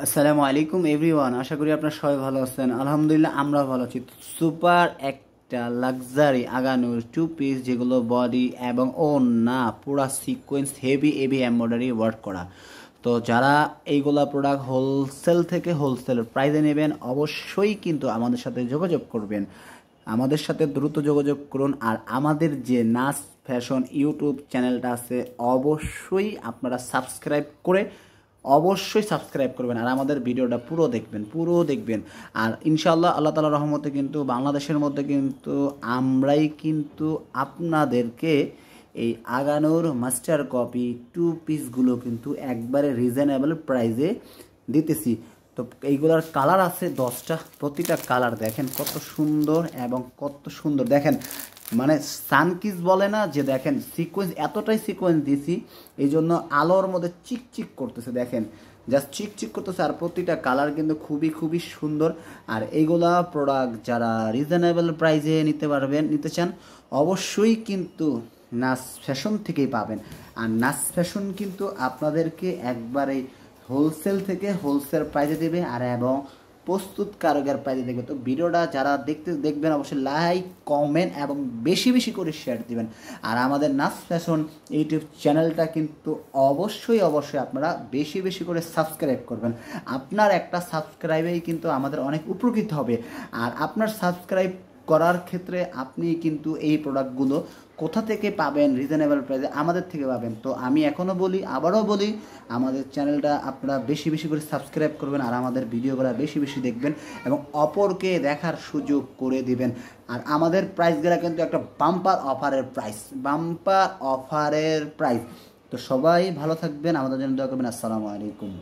আসসালামু আলাইকুম এভরিওয়ান, আশা করি আপনারা সবাই ভালো আছেন। আলহামদুলিল্লাহ আমরাও ভালো আছি। সুপার একটা লাক্সারি আগানোর টু পিস, যেগুলো বডি এবং ওড়না পুরা sequence heavy heavy embroidery work করা। তো যারা এইগুলা প্রোডাক্ট হোলসেল থেকে হোলসেল প্রাইসে নেবেন, অবশ্যই কিন্তু আমাদের সাথে যোগাযোগ করবেন। আমাদের সাথে দ্রুত যোগাযোগ করুন। আর আমাদের যে নাস ফ্যাশন ইউটিউব চ্যানেলটা আছে, অবশ্যই আপনারা সাবস্ক্রাইব করবেন আর আমাদের ভিডিওটা পুরো দেখবেন। আর ইনশাআল্লাহ আল্লাহ তাআলার রহমতে কিন্তু বাংলাদেশের মধ্যে কিন্তু আমরাই কিন্তু আপনাদেরকে এই আগানোর মাস্টার কপি টু পিসগুলো কিন্তু একবারে রিজনেবল প্রাইসে দিতেছি। তো এইগুলার কালার আছে 10টা, প্রতিটা কালার দেখেন কত সুন্দর এবং কত সুন্দর। দেখেন মানে সানকিস বলে না যে, দেখেন সিকোয়েন্স, এতটাই সিকোয়েন্স দিছি এই জন্য আলোর মধ্যে চিকচিক করতেছে। দেখেন জাস্ট চিকচিক করতেছে। আর প্রতিটা কালার কিন্তু খুবই খুবই সুন্দর। আর এইগুলা প্রোডাক্ট যারা রিজনেবল প্রাইসে নিতে চান, অবশ্যই কিন্তু নাস ফ্যাশন থেকেই পাবেন। আর নাস ফ্যাশন কিন্তু আপনাদেরকে একবারে হোলসেল থেকে হোলসেল প্রাইসে দেবে আর এবং প্রস্তুত কারকের প্রাইসে দেখবে। তো ভিডিওটা যারা দেখবেন অবশ্যই লাইক কমেন্ট এবং বেশি বেশি করে শেয়ার দিবেন। আর আমাদের নাস ফ্যাশন ইউটিউব চ্যানেলটা কিন্তু অবশ্যই আপনারা বেশি বেশি করে সাবস্ক্রাইব করবেন। আপনার একটা সাবস্ক্রাইবেই কিন্তু আমাদের অনেক উপকৃত হবে। আর আপনার সাবস্ক্রাইব করার ক্ষেত্রে আপনি কিন্তু এই প্রোডাক্টগুলো কোথা থেকে পাবেন? রিজনেবল প্রাইসে আমাদের থেকে পাবেন। তো আমি আবারও বলি, আমাদের চ্যানেলটা আপনারা বেশি বেশি করে সাবস্ক্রাইব করবেন আর আমাদের ভিডিওগুলো বেশি বেশি দেখবেন এবং অপরকে দেখার সুযোগ করে দিবেন। আর আমাদের প্রাইসগুলো কিন্তু একটা বাম্পার অফারের প্রাইস। তো সবাই ভালো থাকবেন, আমাদের জন্য দোয়া করবেন। আসসালামু আলাইকুম।